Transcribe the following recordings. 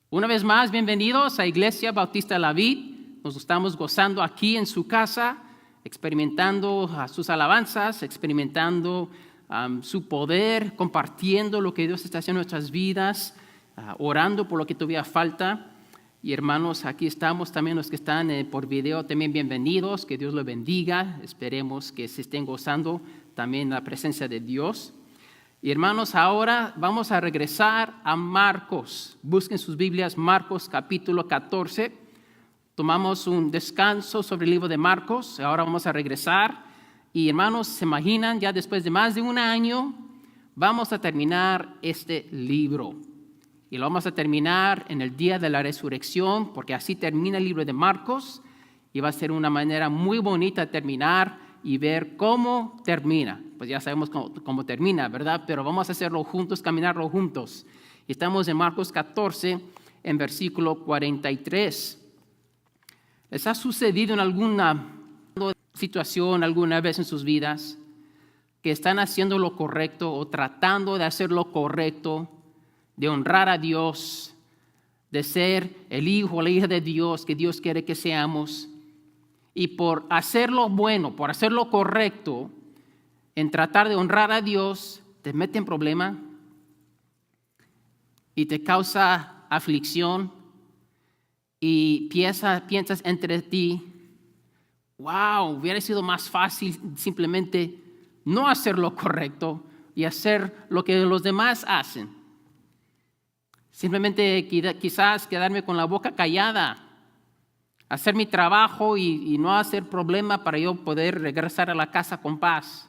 Una vez más, bienvenidos a Iglesia Bautista La Vid. Nos estamos gozando aquí en su casa, experimentando sus alabanzas, experimentando su poder, compartiendo lo que Dios está haciendo en nuestras vidas, orando por lo que todavía falta. Y hermanos, aquí estamos también los que están por video, también bienvenidos, que Dios los bendiga. Esperemos que se estén gozando también la presencia de Dios. Y hermanos, ahora vamos a regresar a Marcos. Busquen sus Biblias, Marcos capítulo 14. Tomamos un descanso sobre el libro de Marcos. Ahora vamos a regresar. Y hermanos, se imaginan, ya después de más de un año, vamos a terminar este libro. Y lo vamos a terminar en el día de la resurrección, porque así termina el libro de Marcos. Y va a ser una manera muy bonita de terminar y ver cómo termina. Pues ya sabemos cómo termina, ¿verdad? Pero vamos a hacerlo juntos, caminarlo juntos. Y estamos en Marcos 14, en versículo 43. ¿Les ha sucedido en alguna situación alguna vez en sus vidas que están haciendo lo correcto o tratando de hacer lo correcto, de honrar a Dios, de ser el hijo o la hija de Dios que Dios quiere que seamos? Y por hacer lo bueno, por hacer lo correcto, en tratar de honrar a Dios, te mete en problema y te causa aflicción y piensas entre ti, wow, hubiera sido más fácil simplemente no hacer lo correcto y hacer lo que los demás hacen. Simplemente quizás quedarme con la boca callada, hacer mi trabajo y no hacer problema para yo poder regresar a la casa con paz.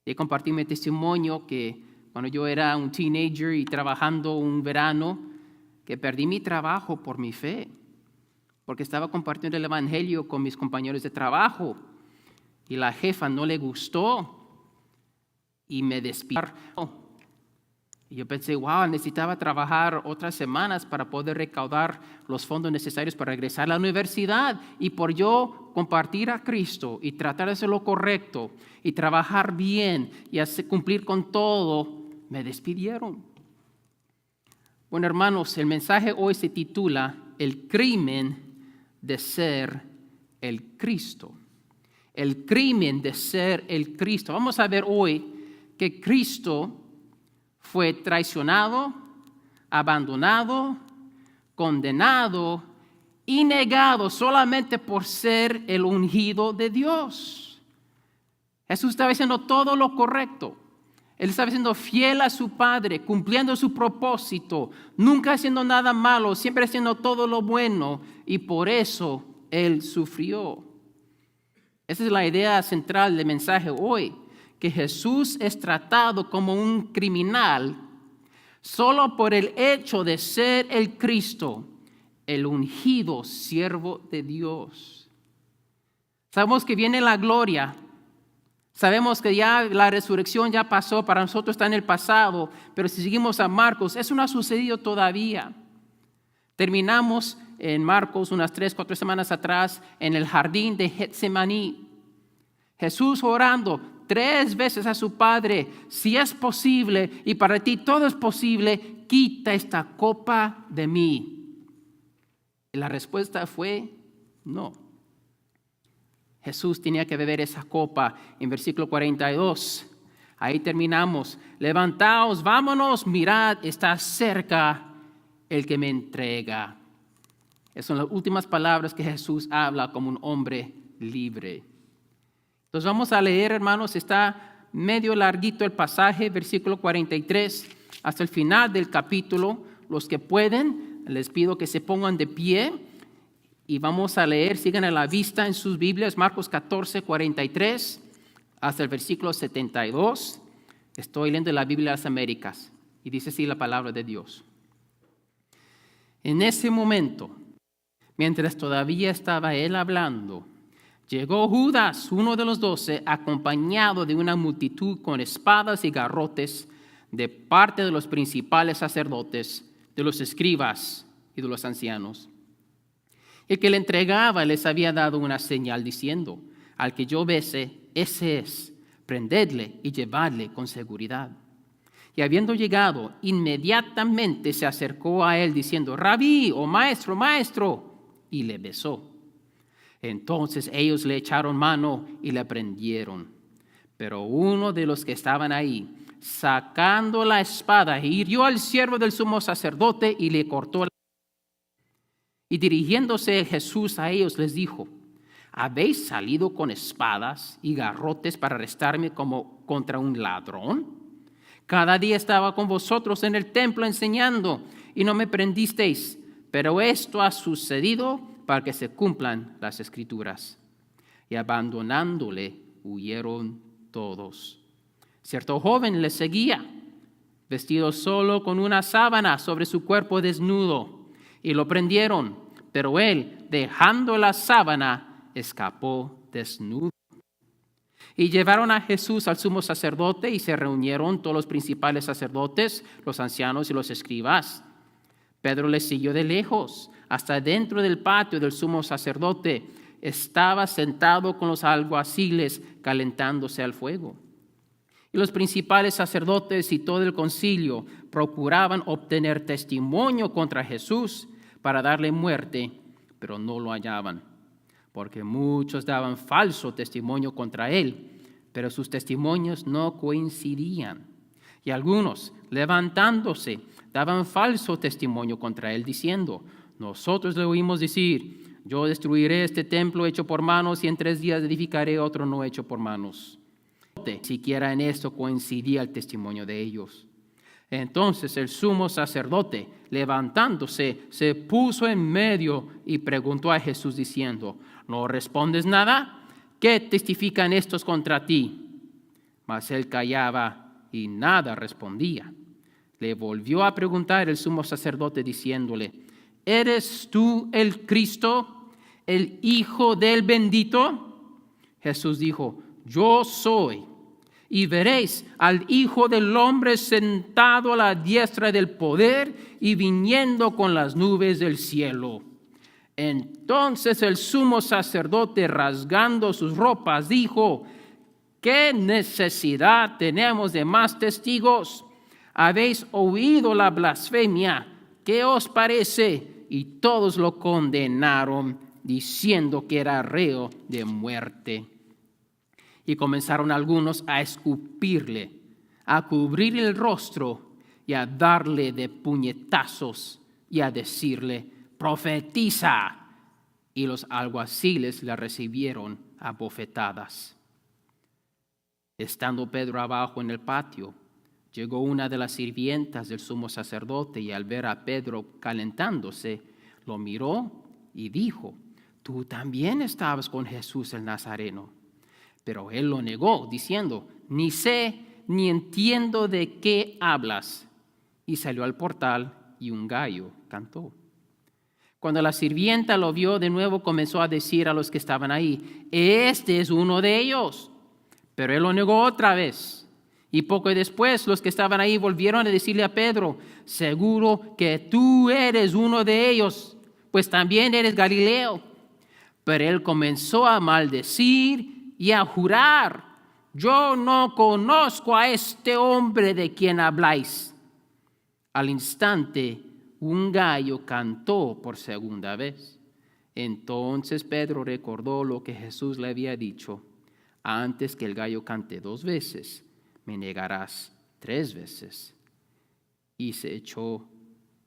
Y compartí mi testimonio que cuando yo era un teenager y trabajando un verano, que perdí mi trabajo por mi fe, porque estaba compartiendo el evangelio con mis compañeros de trabajo y la jefa no le gustó y me despidió. Y yo pensé, wow, necesitaba trabajar otras semanas para poder recaudar los fondos necesarios para regresar a la universidad. Y por yo compartir a Cristo y tratar de hacer lo correcto y trabajar bien y cumplir con todo, me despidieron. Bueno, hermanos, el mensaje hoy se titula El crimen de ser el Cristo. El crimen de ser el Cristo. Vamos a ver hoy que Cristo fue traicionado, abandonado, condenado y negado solamente por ser el ungido de Dios. Jesús estaba haciendo todo lo correcto. Él estaba siendo fiel a su Padre, cumpliendo su propósito, nunca haciendo nada malo, siempre haciendo todo lo bueno, y por eso Él sufrió. Esa es la idea central del mensaje hoy, que Jesús es tratado como un criminal solo por el hecho de ser el Cristo, el ungido siervo de Dios. Sabemos que viene la gloria. Sabemos que ya la resurrección ya pasó, para nosotros está en el pasado, pero si seguimos a Marcos, eso no ha sucedido todavía. Terminamos en Marcos unas 3-4 semanas atrás en el jardín de Getsemaní. Jesús orando 3 veces a su Padre, si es posible y para ti todo es posible, quita esta copa de mí. Y la respuesta fue no. Jesús tenía que beber esa copa. En versículo 42, ahí terminamos. Levantaos, vámonos, mirad, está cerca el que me entrega. Esas son las últimas palabras que Jesús habla como un hombre libre. Entonces vamos a leer, hermanos, está medio larguito el pasaje, versículo 43, hasta el final del capítulo. Los que pueden, les pido que se pongan de pie y vamos a leer, sigan a la vista en sus Biblias, Marcos 14, 43, hasta el versículo 72. Estoy leyendo la Biblia de las Américas y dice así la palabra de Dios. En ese momento, mientras todavía estaba él hablando, llegó Judas, uno de los 12, acompañado de una multitud con espadas y garrotes de parte de los principales sacerdotes, de los escribas y de los ancianos. El que le entregaba les había dado una señal diciendo, al que yo bese, ese es, prendedle y llevadle con seguridad. Y habiendo llegado, inmediatamente se acercó a él diciendo, Rabí, o maestro, maestro, y le besó. Entonces ellos le echaron mano y le prendieron. Pero uno de los que estaban ahí, sacando la espada, hirió al siervo del sumo sacerdote y le cortó la. Y dirigiéndose Jesús a ellos les dijo, ¿habéis salido con espadas y garrotes para arrestarme como contra un ladrón? Cada día estaba con vosotros en el templo enseñando y no me prendisteis, pero esto ha sucedido para que se cumplan las Escrituras. Y abandonándole, huyeron todos. Cierto joven le seguía, vestido solo con una sábana sobre su cuerpo desnudo, y lo prendieron, pero él, dejando la sábana, escapó desnudo. Y llevaron a Jesús al sumo sacerdote y se reunieron todos los principales sacerdotes, los ancianos y los escribas. Pedro les siguió de lejos hasta dentro del patio del sumo sacerdote. Estaba sentado con los alguaciles calentándose al fuego. Y los principales sacerdotes y todo el concilio procuraban obtener testimonio contra Jesús para darle muerte, pero no lo hallaban, porque muchos daban falso testimonio contra él, pero sus testimonios no coincidían. Y algunos, levantándose, daban falso testimonio contra él, diciendo, nosotros le oímos decir, yo destruiré este templo hecho por manos y en 3 días edificaré otro no hecho por manos. Siquiera en esto coincidía el testimonio de ellos. Entonces el sumo sacerdote, levantándose, se puso en medio y preguntó a Jesús diciendo, ¿no respondes nada? ¿Qué testifican estos contra ti? Mas él callaba y nada respondía. Le volvió a preguntar el sumo sacerdote diciéndole, ¿eres tú el Cristo, el Hijo del bendito? Jesús dijo, yo soy. Y veréis al Hijo del Hombre sentado a la diestra del poder y viniendo con las nubes del cielo. Entonces el sumo sacerdote, rasgando sus ropas, dijo, ¿qué necesidad tenemos de más testigos? Habéis oído la blasfemia. ¿Qué os parece? Y todos lo condenaron, diciendo que era reo de muerte. Y comenzaron algunos a escupirle, a cubrir el rostro y a darle de puñetazos y a decirle, profetiza. Y los alguaciles la recibieron a bofetadas. Estando Pedro abajo en el patio, llegó una de las sirvientas del sumo sacerdote y al ver a Pedro calentándose, lo miró y dijo, tú también estabas con Jesús el Nazareno. Pero él lo negó, diciendo, ni sé ni entiendo de qué hablas. Y salió al portal y un gallo cantó. Cuando la sirvienta lo vio de nuevo, comenzó a decir a los que estaban ahí, este es uno de ellos. Pero él lo negó otra vez. Y poco después los que estaban ahí volvieron a decirle a Pedro, seguro que tú eres uno de ellos, pues también eres Galileo. Pero él comenzó a maldecir y a jurar, yo no conozco a este hombre de quien habláis. Al instante, un gallo cantó por segunda vez. Entonces Pedro recordó lo que Jesús le había dicho, antes que el gallo cante 2 veces, me negarás 3 veces. Y se echó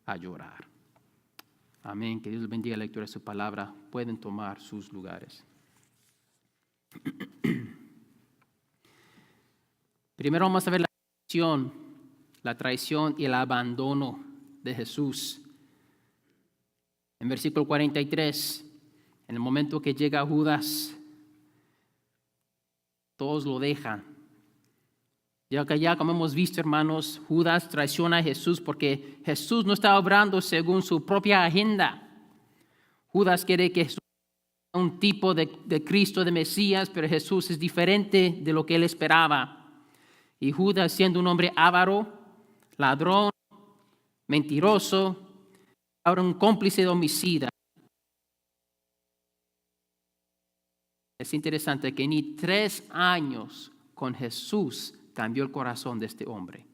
a llorar. Amén. Que Dios bendiga la lectura de su palabra. Pueden tomar sus lugares. Primero vamos a ver la traición y el abandono de Jesús. En versículo 43, en el momento que llega Judas, todos lo dejan. Ya que ya, como hemos visto, hermanos, Judas traiciona a Jesús porque Jesús no está obrando según su propia agenda. Judas quiere que Jesús sea un tipo de Cristo, de Mesías, pero Jesús es diferente de lo que él esperaba. Y Judas, siendo un hombre avaro, ladrón, mentiroso, ahora un cómplice de homicida. Es interesante que ni 3 años con Jesús cambió el corazón de este hombre.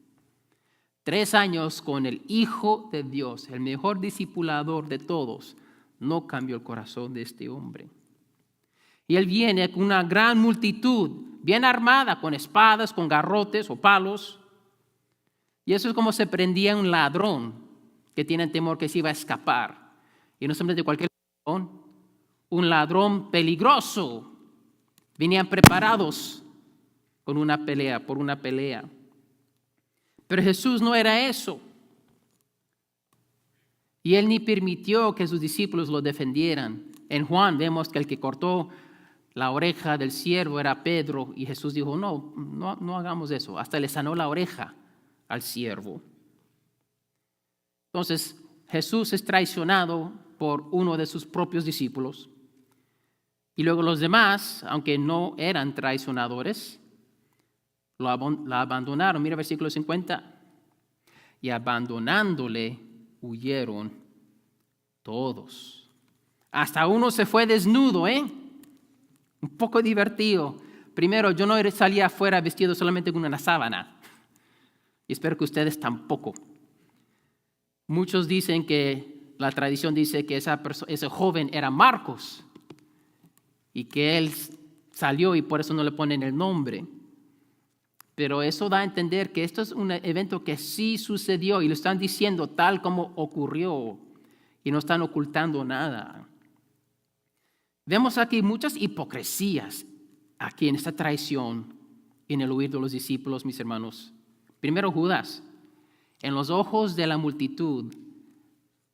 3 años con el Hijo de Dios, el mejor discipulador de todos, no cambió el corazón de este hombre. Y él viene con una gran multitud, bien armada, con espadas, con garrotes o palos. Y eso es como se prendía un ladrón que tiene temor que se iba a escapar. Y no solamente cualquier ladrón, un ladrón peligroso. Venían preparados con una pelea, por una pelea. Pero Jesús no era eso. Y él ni permitió que sus discípulos lo defendieran. En Juan vemos que el que cortó la oreja del siervo era Pedro, y Jesús dijo, no hagamos eso. Hasta le sanó la oreja al siervo. Entonces, Jesús es traicionado por uno de sus propios discípulos. Y luego los demás, aunque no eran traicionadores, la abandonaron. Mira versículo 50. Y abandonándole, huyeron todos. Hasta uno se fue desnudo, un poco divertido. Primero, yo no salía afuera vestido solamente con una sábana. Y espero que ustedes tampoco. Muchos dicen que la tradición dice que ese joven era Marcos y que él salió y por eso no le ponen el nombre. Pero eso da a entender que esto es un evento que sí sucedió y lo están diciendo tal como ocurrió y no están ocultando nada. Vemos aquí muchas hipocresías aquí en esta traición y en el huir de los discípulos, mis hermanos. Primero Judas, en los ojos de la multitud,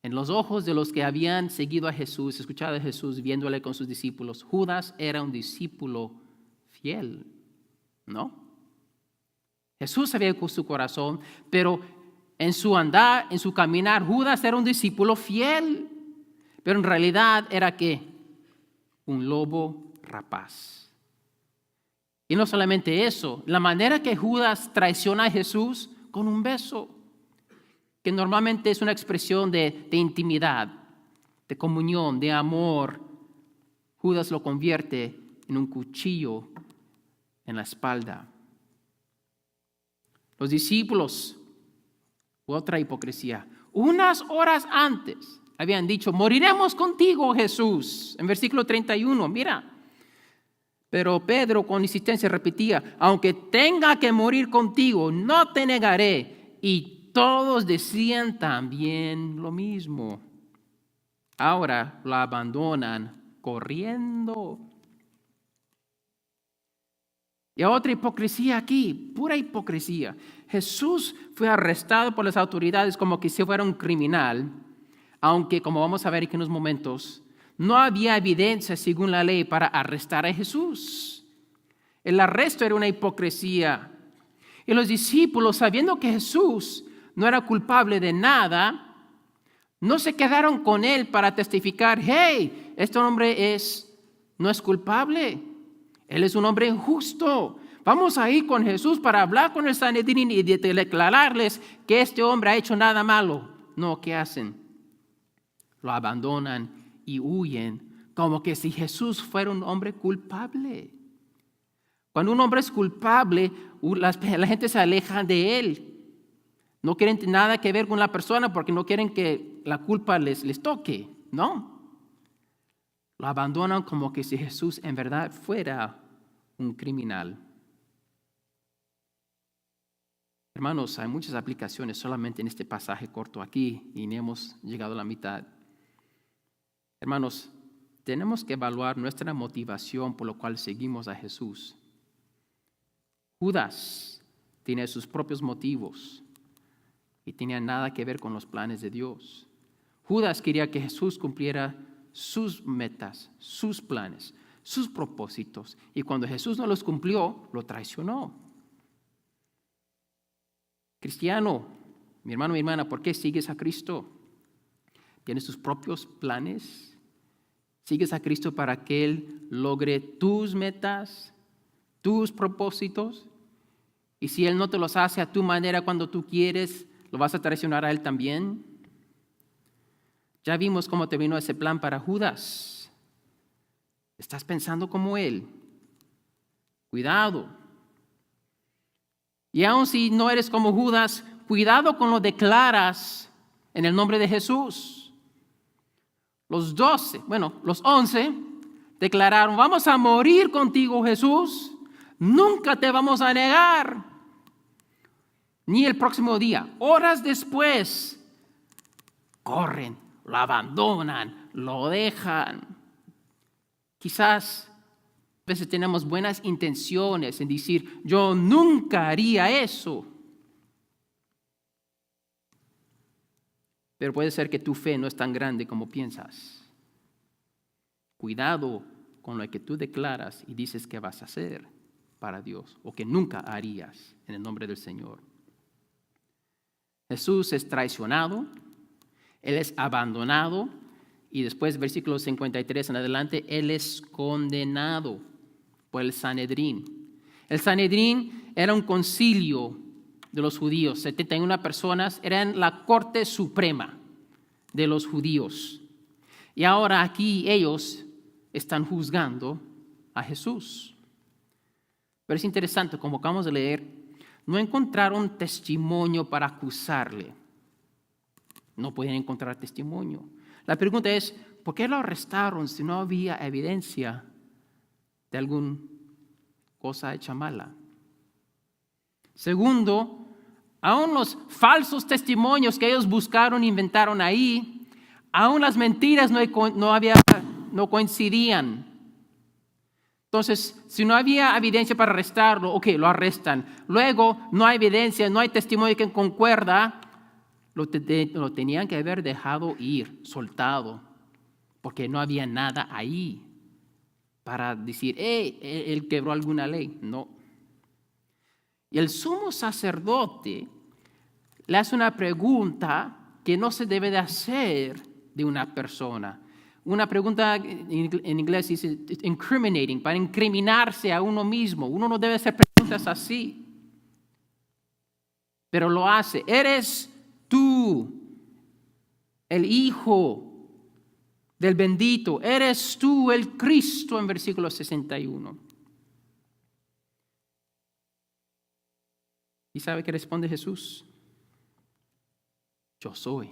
en los ojos de los que habían seguido a Jesús, escuchado a Jesús, viéndole con sus discípulos, Judas era un discípulo fiel, ¿no? Jesús sabía con su corazón, pero en su andar, en su caminar, Judas era un discípulo fiel, pero en realidad era ¿qué? Un lobo rapaz. Y no solamente eso, la manera que Judas traiciona a Jesús con un beso, que normalmente es una expresión de intimidad, de comunión, de amor. Judas lo convierte en un cuchillo en la espalda. Los discípulos, otra hipocresía, unas horas antes habían dicho, moriremos contigo, Jesús. En versículo 31, mira. Pero Pedro con insistencia repetía, aunque tenga que morir contigo, no te negaré. Y todos decían también lo mismo. Ahora lo abandonan corriendo. Y otra hipocresía aquí, pura hipocresía. Jesús fue arrestado por las autoridades como que si fuera un criminal, aunque como vamos a ver en unos momentos, no había evidencia según la ley para arrestar a Jesús. El arresto era una hipocresía. Y los discípulos, sabiendo que Jesús no era culpable de nada, no se quedaron con él para testificar, hey, este hombre no es culpable. Él es un hombre justo. Vamos a ir con Jesús para hablar con el Sanedrín y declararles que este hombre ha hecho nada malo. No, ¿qué hacen? Lo abandonan y huyen, como que si Jesús fuera un hombre culpable. Cuando un hombre es culpable, la gente se aleja de él. No quieren nada que ver con la persona porque no quieren que la culpa les toque, ¿no? Lo abandonan como que si Jesús en verdad fuera un criminal. Hermanos, hay muchas aplicaciones solamente en este pasaje corto aquí y ni hemos llegado a la mitad. Hermanos, tenemos que evaluar nuestra motivación por lo cual seguimos a Jesús. Judas tiene sus propios motivos y tenía nada que ver con los planes de Dios. Judas quería que Jesús cumpliera sus metas, sus planes, sus propósitos. Y cuando Jesús no los cumplió, lo traicionó. Cristiano, mi hermano, mi hermana, ¿por qué sigues a Cristo? ¿Tienes tus propios planes? ¿Sigues a Cristo para que Él logre tus metas, tus propósitos? Y si Él no te los hace a tu manera cuando tú quieres, ¿lo vas a traicionar a Él también? Ya vimos cómo terminó ese plan para Judas. ¿Estás pensando como él? Cuidado. Y aun si no eres como Judas, cuidado con lo que declaras en el nombre de Jesús. Los 11 declararon, vamos a morir contigo, Jesús. Nunca te vamos a negar. Ni el próximo día. Horas después, corren, lo abandonan, lo dejan. Quizás a veces tenemos buenas intenciones en decir, yo nunca haría eso. Pero puede ser que tu fe no es tan grande como piensas. Cuidado con lo que tú declaras y dices que vas a hacer para Dios o que nunca harías en el nombre del Señor. Jesús es traicionado, Él es abandonado y después, versículo 53 en adelante, Él es condenado por el Sanedrín. El Sanedrín era un concilio de los judíos, 71 personas, eran la corte suprema de los judíos. Y ahora aquí ellos están juzgando a Jesús. Pero es interesante, como acabamos de leer, no encontraron testimonio para acusarle. No pueden encontrar testimonio. La pregunta es, ¿por qué lo arrestaron si no había evidencia de alguna cosa hecha mala? Segundo, aún los falsos testimonios que ellos buscaron e inventaron ahí, aún las mentiras no coincidían. Entonces, si no había evidencia para arrestarlo, ok, lo arrestan. Luego, no hay evidencia, no hay testimonio que concuerda, lo tenían que haber dejado ir, soltado, porque no había nada ahí para decir, él quebró alguna ley. No. Y el sumo sacerdote le hace una pregunta que no se debe de hacer de una persona. Una pregunta en inglés dice incriminating, para incriminarse a uno mismo. Uno no debe hacer preguntas así. Pero lo hace. ¿Eres tú el Hijo del bendito? ¿Eres tú el Cristo? En versículo 61. ¿Y sabe qué responde Jesús? Yo soy.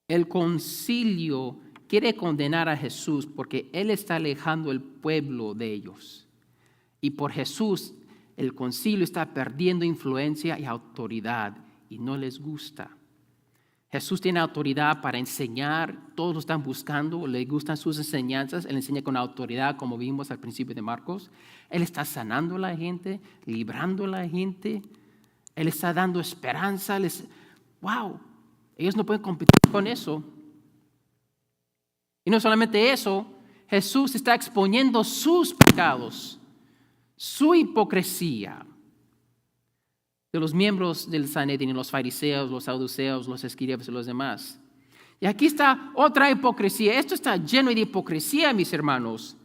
El concilio quiere condenar a Jesús porque Él está alejando el pueblo de ellos. Y por Jesús, el concilio está perdiendo influencia y autoridad y no les gusta. Jesús tiene autoridad para enseñar, todos lo están buscando, le gustan sus enseñanzas, Él enseña con autoridad como vimos al principio de Marcos. Él está sanando a la gente, librando a la gente, Él está dando esperanza. ¡Wow! Ellos no pueden competir con eso. Y no solamente eso, Jesús está exponiendo sus pecados, su hipocresía de los miembros del Sanedrín, los fariseos, los saduceos, los escribas y los demás. Y aquí está otra hipocresía. Esto está lleno de hipocresía, mis hermanos.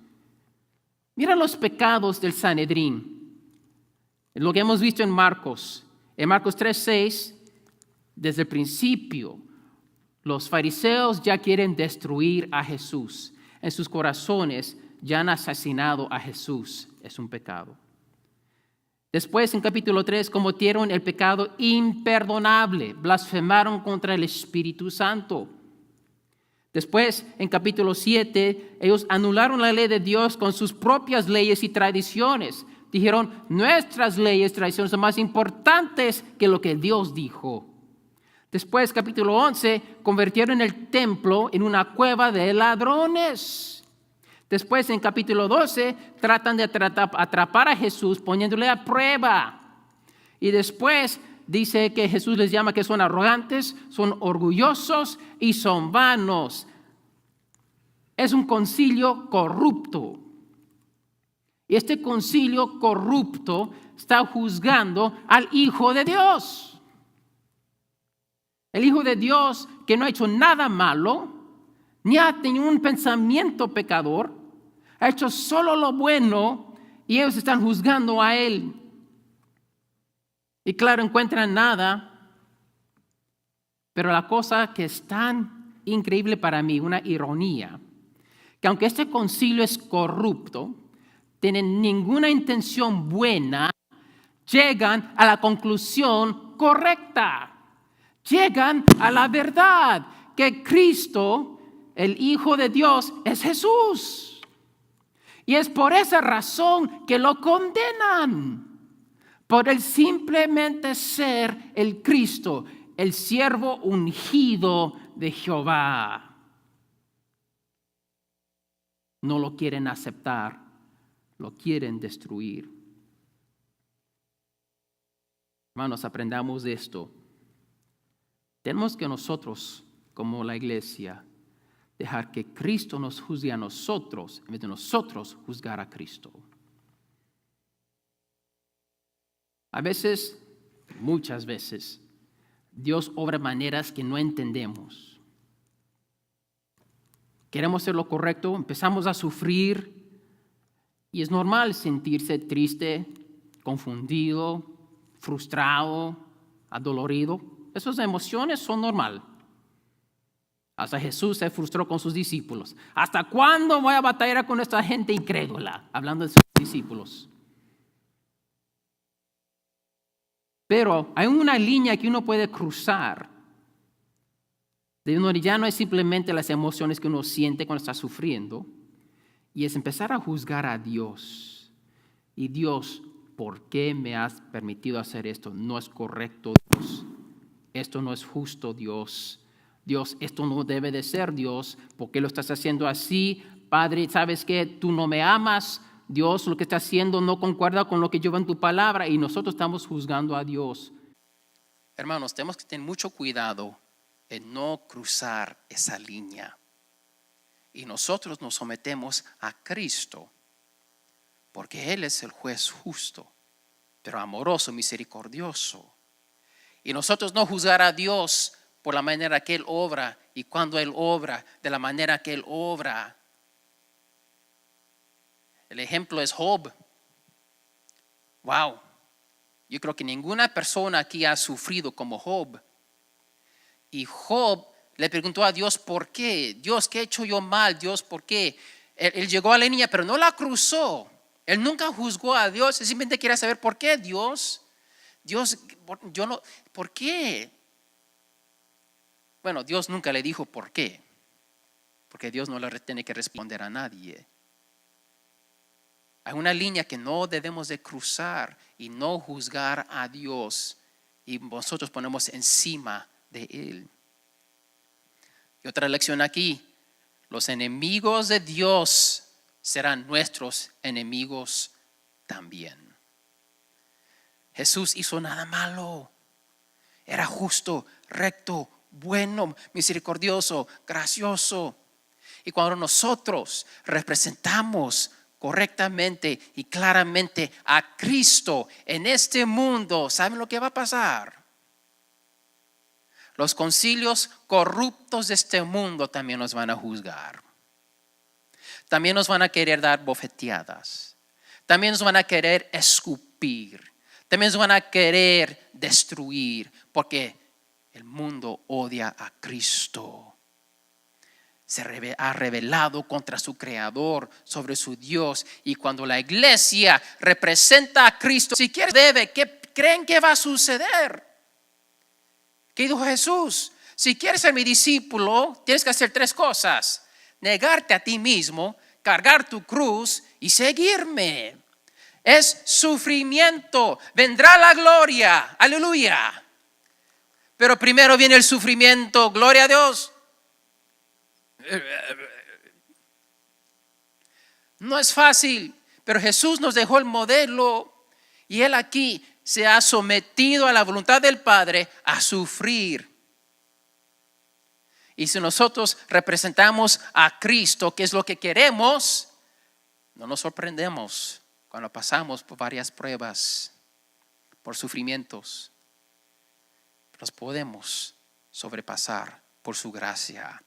Mira los pecados del Sanedrín. Lo que hemos visto en Marcos. En Marcos 3:6, desde el principio, los fariseos ya quieren destruir a Jesús. En sus corazones ya han asesinado a Jesús. Es un pecado. Después, en capítulo 3, cometieron el pecado imperdonable. Blasfemaron contra el Espíritu Santo. Después, en capítulo 7, ellos anularon la ley de Dios con sus propias leyes y tradiciones. Dijeron, nuestras leyes y tradiciones son más importantes que lo que Dios dijo. Después, capítulo 11, convirtieron el templo en una cueva de ladrones. Después, en capítulo 12, tratan de atrapar a Jesús poniéndole a prueba. Y después dice que Jesús les llama que son arrogantes, son orgullosos y son vanos. Es un concilio corrupto. Y este concilio corrupto está juzgando al Hijo de Dios. El Hijo de Dios que no ha hecho nada malo, ni ha tenido un pensamiento pecador, ha hecho solo lo bueno y ellos están juzgando a Él. Y claro, encuentran nada, pero la cosa que es tan increíble para mí, una ironía, que aunque este concilio es corrupto, tienen ninguna intención buena llegan a la conclusión correcta. Llegan a la verdad que Cristo, el Hijo de Dios, es Jesús. Y es por esa razón que lo condenan. Por el simplemente ser el Cristo, el siervo ungido de Jehová. No lo quieren aceptar, lo quieren destruir. Hermanos, aprendamos de esto. Tenemos que nosotros, como la iglesia, dejar que Cristo nos juzgue a nosotros, en vez de nosotros juzgar a Cristo. A veces, muchas veces, Dios obra de maneras que no entendemos. Queremos hacer lo correcto, empezamos a sufrir y es normal sentirse triste, confundido, frustrado, adolorido. Esas emociones son normales. Hasta Jesús se frustró con sus discípulos. ¿Hasta cuándo voy a batallar con esta gente incrédula? Hablando de sus discípulos. Pero hay una línea que uno puede cruzar. De uno ya no es simplemente las emociones que uno siente cuando está sufriendo. Y es empezar a juzgar a Dios. Y Dios, ¿por qué me has permitido hacer esto? No es correcto, Dios. Esto no es justo, Dios. Dios, esto no debe de ser, Dios. ¿Por qué lo estás haciendo así? Padre, ¿sabes qué? Tú no me amas. Dios, lo que está haciendo no concuerda con lo que lleva en tu palabra y nosotros estamos juzgando a Dios. Hermanos, tenemos que tener mucho cuidado en no cruzar esa línea. Y nosotros nos sometemos a Cristo, porque Él es el juez justo, pero amoroso, misericordioso. Y nosotros no juzgar a Dios por la manera que Él obra y cuando Él obra, de la manera que Él obra. El ejemplo es Job. Wow. Yo creo que ninguna persona aquí ha sufrido como Job. Y Job le preguntó a Dios, ¿por qué? Dios, ¿qué he hecho yo mal? Dios, ¿por qué? Él llegó a la línea, pero no la cruzó. Él nunca juzgó a Dios. Él simplemente quería saber, ¿por qué, Dios? Dios, yo no, ¿por qué? Bueno, Dios nunca le dijo por qué. Porque Dios no le tiene que responder a nadie. Hay una línea que no debemos de cruzar y no juzgar a Dios y nosotros ponemos encima de Él. Y otra lección aquí, los enemigos de Dios serán nuestros enemigos también. Jesús hizo nada malo, era justo, recto, bueno, misericordioso, gracioso. Y cuando nosotros representamos correctamente y claramente a Cristo en este mundo, ¿saben lo que va a pasar? Los concilios corruptos de este mundo también nos van a juzgar. También nos van a querer dar bofeteadas. También nos van a querer escupir. También nos van a querer destruir porque el mundo odia a Cristo. Se ha rebelado contra su creador, sobre su Dios. Y cuando la iglesia representa a Cristo, si quieres ¿qué creen que va a suceder? ¿Qué dijo Jesús? Si quieres ser mi discípulo, tienes que hacer 3 cosas. Negarte a ti mismo, cargar tu cruz y seguirme. Es sufrimiento, vendrá la gloria, aleluya. Pero primero viene el sufrimiento, gloria a Dios. No es fácil, pero Jesús nos dejó el modelo y Él aquí se ha sometido a la voluntad del Padre a sufrir. Y si nosotros representamos a Cristo, que es lo que queremos, no nos sorprendemos cuando pasamos por varias pruebas, por sufrimientos. Los podemos sobrepasar por su gracia.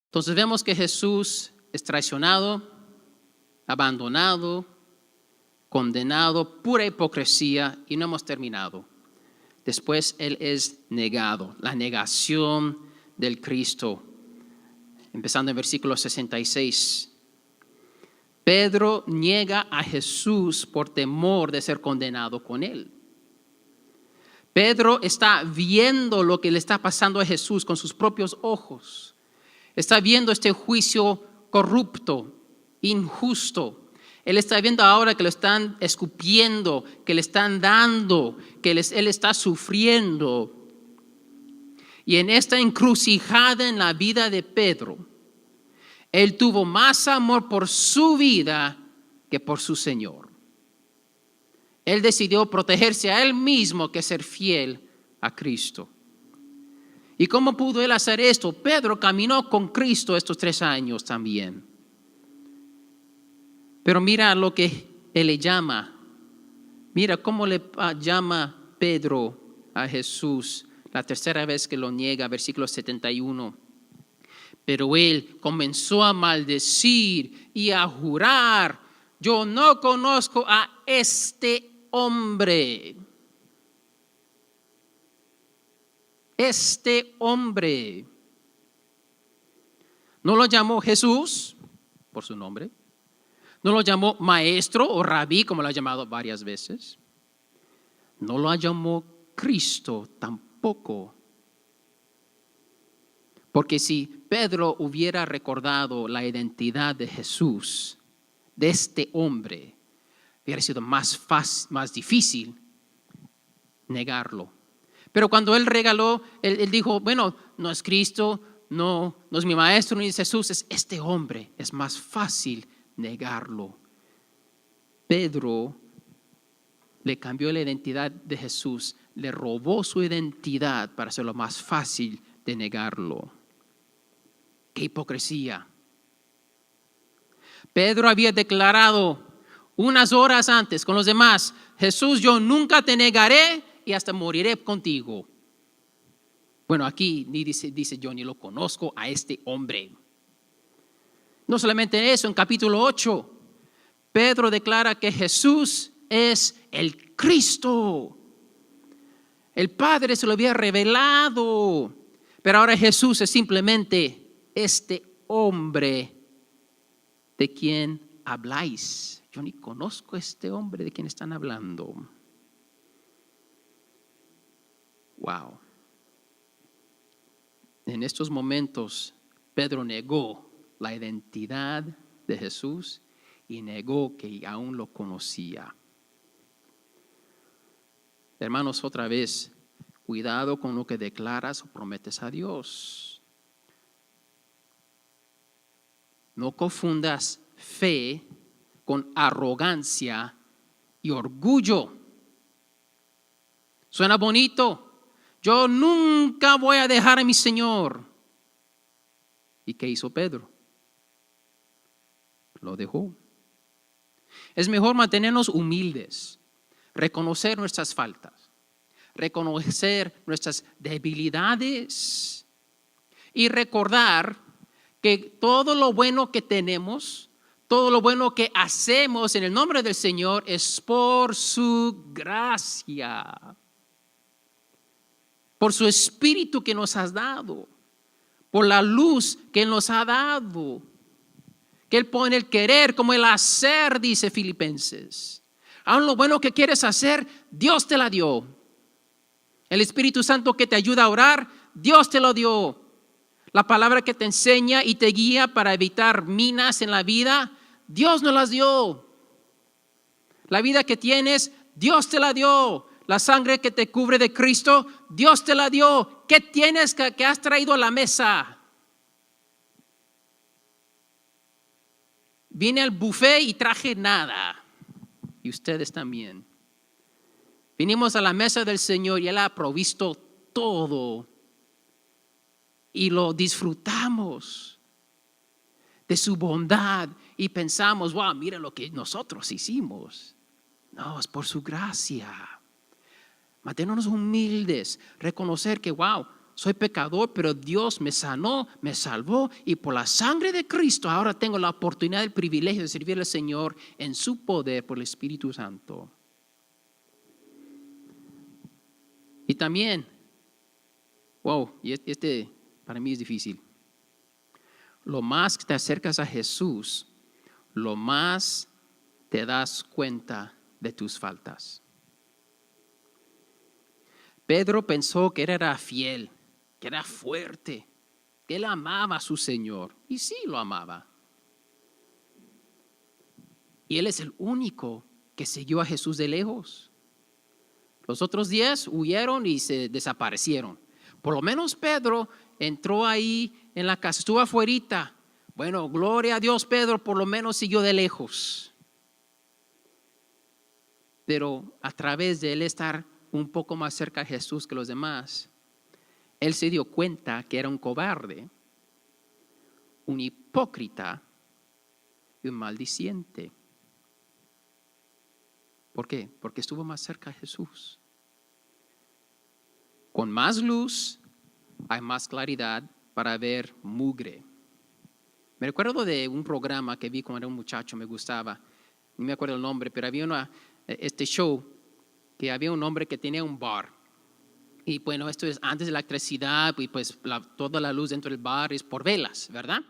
Entonces vemos que Jesús es traicionado, abandonado, condenado, pura hipocresía y no hemos terminado. Después Él es negado, la negación del Cristo. Empezando en versículo 66. Pedro niega a Jesús por temor de ser condenado con él. Pedro está viendo lo que le está pasando a Jesús con sus propios ojos. Está viendo este juicio corrupto, injusto. Él está viendo ahora que lo están escupiendo, que le están dando, que él está sufriendo. Y en esta encrucijada en la vida de Pedro, él tuvo más amor por su vida que por su Señor. Él decidió protegerse a él mismo que ser fiel a Cristo. ¿Y cómo pudo él hacer esto? Pedro caminó con Cristo estos 3 años también. Pero mira lo que él le llama. Mira cómo le llama Pedro a Jesús la tercera vez que lo niega, versículo 71. Pero él comenzó a maldecir y a jurar: yo no conozco a este hombre. Este hombre. No lo llamó Jesús por su nombre. No lo llamó maestro o rabí, como lo ha llamado varias veces. No lo llamó Cristo tampoco. Porque si Pedro hubiera recordado la identidad de Jesús, de este hombre, hubiera sido más difícil negarlo. Pero cuando él dijo, bueno, no es Cristo, no es mi maestro, ni es Jesús, es este hombre. Es más fácil negarlo. Pedro le cambió la identidad de Jesús, le robó su identidad para hacerlo más fácil de negarlo. ¡Qué hipocresía! Pedro había declarado unas horas antes con los demás: Jesús, yo nunca te negaré y hasta moriré contigo. Bueno, aquí dice yo ni lo conozco a este hombre. No solamente eso, en capítulo 8, Pedro declara que Jesús es el Cristo. El Padre se lo había revelado, pero ahora Jesús es simplemente este hombre de quien habláis. Yo ni conozco a este hombre de quien están hablando. Wow. En estos momentos, Pedro negó la identidad de Jesús y negó que aún lo conocía. Hermanos, otra vez, cuidado con lo que declaras o prometes a Dios. No confundas fe con arrogancia y orgullo. Suena bonito. Yo nunca voy a dejar a mi Señor. ¿Y qué hizo Pedro? Lo dejó. Es mejor mantenernos humildes, reconocer nuestras faltas, reconocer nuestras debilidades y recordar que todo lo bueno que tenemos, todo lo bueno que hacemos en el nombre del Señor es por su gracia, por su Espíritu que nos has dado, por la luz que Él nos ha dado, que Él pone el querer como el hacer, dice Filipenses. Aún lo bueno que quieres hacer, Dios te la dio. El Espíritu Santo que te ayuda a orar, Dios te lo dio. La palabra que te enseña y te guía para evitar minas en la vida, Dios nos las dio. La vida que tienes, Dios te la dio. La sangre que te cubre de Cristo, Dios te la dio. ¿Qué tienes que has traído a la mesa? Vine al buffet y traje nada. Y ustedes también. Vinimos a la mesa del Señor y Él ha provisto todo. Y lo disfrutamos de su bondad. Y pensamos, wow, mira lo que nosotros hicimos. No, es por su gracia. Manténnos humildes, reconocer que, wow, soy pecador, pero Dios me sanó, me salvó y por la sangre de Cristo ahora tengo la oportunidad, el privilegio de servir al Señor en su poder por el Espíritu Santo. Y también, wow, y este para mí es difícil. Lo más que te acercas a Jesús, lo más te das cuenta de tus faltas. Pedro pensó que él era fiel, que era fuerte, que él amaba a su Señor. Y sí lo amaba. Y él es el único que siguió a Jesús de lejos. Los otros 10 huyeron y se desaparecieron. Por lo menos Pedro entró ahí en la casa, estuvo afuerita. Bueno, gloria a Dios, Pedro por lo menos siguió de lejos. Pero a través de él estar un poco más cerca de Jesús que los demás, él se dio cuenta que era un cobarde, un hipócrita y un maldiciente. ¿Por qué? Porque estuvo más cerca de Jesús. Con más luz hay más claridad para ver mugre. Me recuerdo de un programa que vi cuando era un muchacho, me gustaba, no me acuerdo el nombre, pero había este show que había un hombre que tenía un bar. Y bueno, esto es antes de la electricidad, y pues toda la luz dentro del bar es por velas, ¿verdad?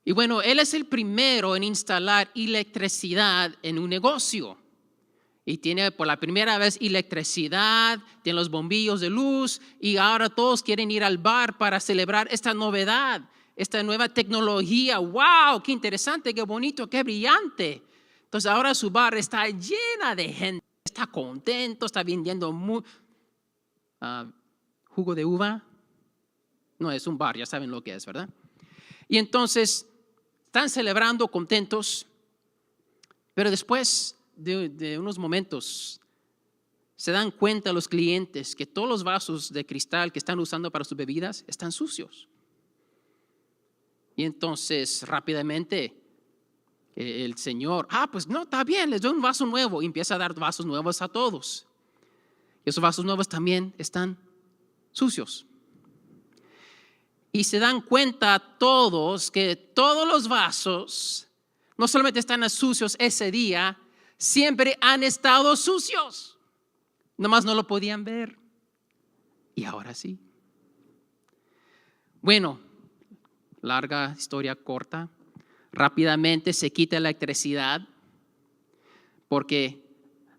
Y bueno, él es el primero en instalar electricidad en un negocio. Y tiene por la primera vez electricidad, tiene los bombillos de luz y ahora todos quieren ir al bar para celebrar esta novedad, esta nueva tecnología. ¡Wow! ¡Qué interesante, qué bonito, qué brillante! Entonces ahora su bar está llena de gente, está contento, está vendiendo jugo de uva. No, es un bar, ya saben lo que es, ¿verdad? Y entonces están celebrando contentos, pero después de unos momentos se dan cuenta los clientes que todos los vasos de cristal que están usando para sus bebidas están sucios. Y entonces rápidamente el señor, pues no, está bien, les doy un vaso nuevo. Y empieza a dar vasos nuevos a todos. Y esos vasos nuevos también están sucios. Y se dan cuenta todos que todos los vasos no solamente están sucios ese día, siempre han estado sucios. Nomás no lo podían ver. Y ahora sí. Bueno, larga historia corta. Rápidamente se quita la electricidad porque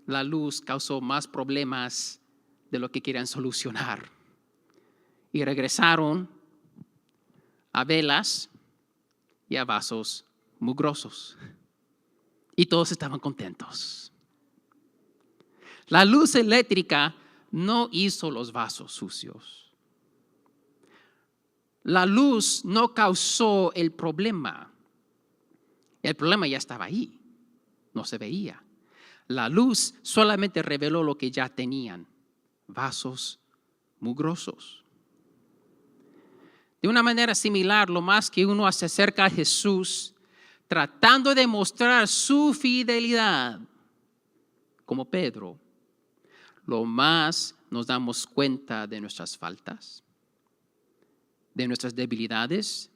la luz causó más problemas de lo que querían solucionar. Y regresaron a velas y a vasos mugrosos. Y todos estaban contentos. La luz eléctrica no hizo los vasos sucios. La luz no causó el problema. El problema ya estaba ahí, no se veía. La luz solamente reveló lo que ya tenían, vasos mugrosos. De una manera similar, lo más que uno se acerca a Jesús, tratando de mostrar su fidelidad, como Pedro, lo más nos damos cuenta de nuestras faltas, de nuestras debilidades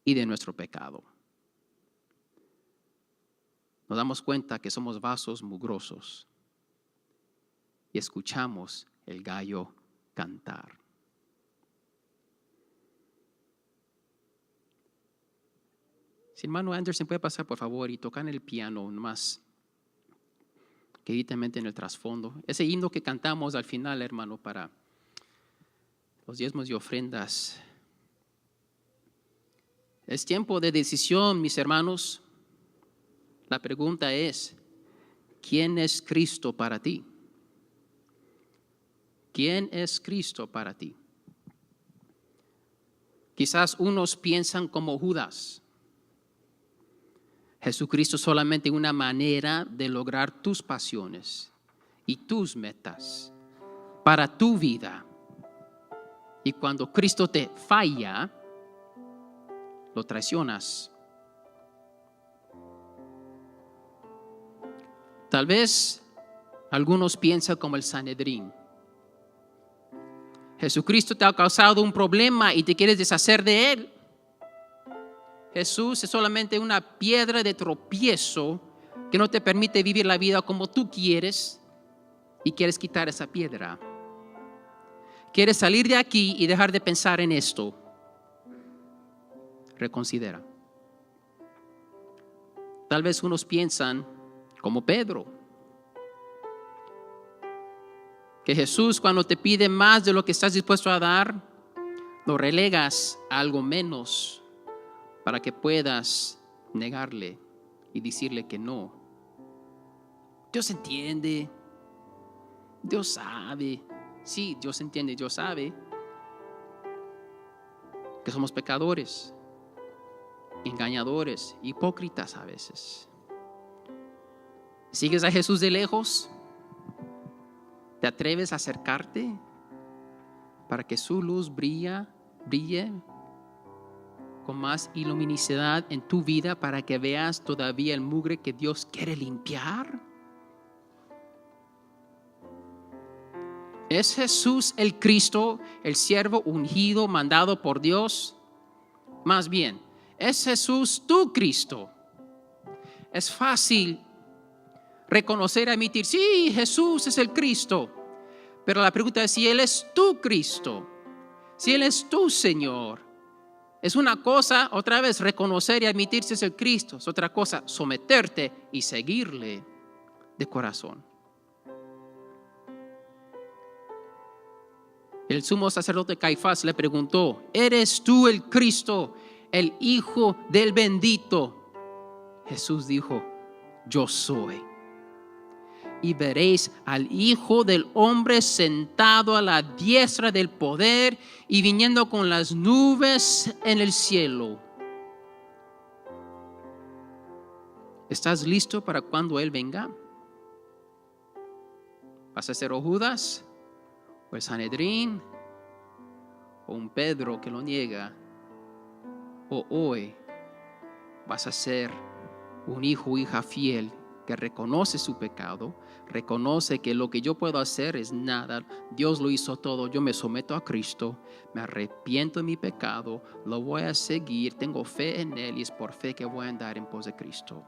y de nuestro pecado. Nos damos cuenta que somos vasos mugrosos y escuchamos el gallo cantar. Si hermano Anderson puede pasar por favor y tocar en el piano más queridamente en el trasfondo. Ese himno que cantamos al final, hermano, para los diezmos y ofrendas. Es tiempo de decisión, mis hermanos. La pregunta es, ¿quién es Cristo para ti? ¿Quién es Cristo para ti? Quizás unos piensan como Judas. Jesucristo es solamente una manera de lograr tus pasiones y tus metas para tu vida. Y cuando Cristo te falla, lo traicionas. Tal vez algunos piensan como el Sanedrín. Jesucristo te ha causado un problema y te quieres deshacer de él. Jesús es solamente una piedra de tropiezo que no te permite vivir la vida como tú quieres y quieres quitar esa piedra. Quieres salir de aquí y dejar de pensar en esto. Reconsidera. Tal vez unos piensan como Pedro, que Jesús, cuando te pide más de lo que estás dispuesto a dar, lo relegas a algo menos para que puedas negarle y decirle que no. Dios entiende, Dios sabe, sí, Dios entiende, Dios sabe que somos pecadores, engañadores, hipócritas a veces. ¿Sigues a Jesús de lejos? ¿Te atreves a acercarte para que su luz brille con más luminosidad en tu vida, para que veas todavía el mugre que Dios quiere limpiar? ¿Es Jesús el Cristo, el siervo ungido, mandado por Dios? Más bien, ¿es Jesús tu Cristo? Es fácil reconocer, admitir, sí, Jesús es el Cristo. Pero la pregunta es si Él es tu Cristo, si Él es tu Señor. Es una cosa, otra vez, reconocer y admitir si es el Cristo. Es otra cosa, someterte y seguirle de corazón. El sumo sacerdote Caifás le preguntó, ¿eres tú el Cristo, el Hijo del bendito? Jesús dijo, yo soy. Y veréis al Hijo del Hombre sentado a la diestra del poder y viniendo con las nubes en el cielo. ¿Estás listo para cuando Él venga? ¿Vas a ser o Judas, o el Sanedrín, o un Pedro que lo niega? ¿O hoy vas a ser un hijo o hija fiel que reconoce su pecado, reconoce que lo que yo puedo hacer es nada, Dios lo hizo todo, yo me someto a Cristo, me arrepiento de mi pecado, lo voy a seguir, tengo fe en Él y es por fe que voy a andar en pos de Cristo?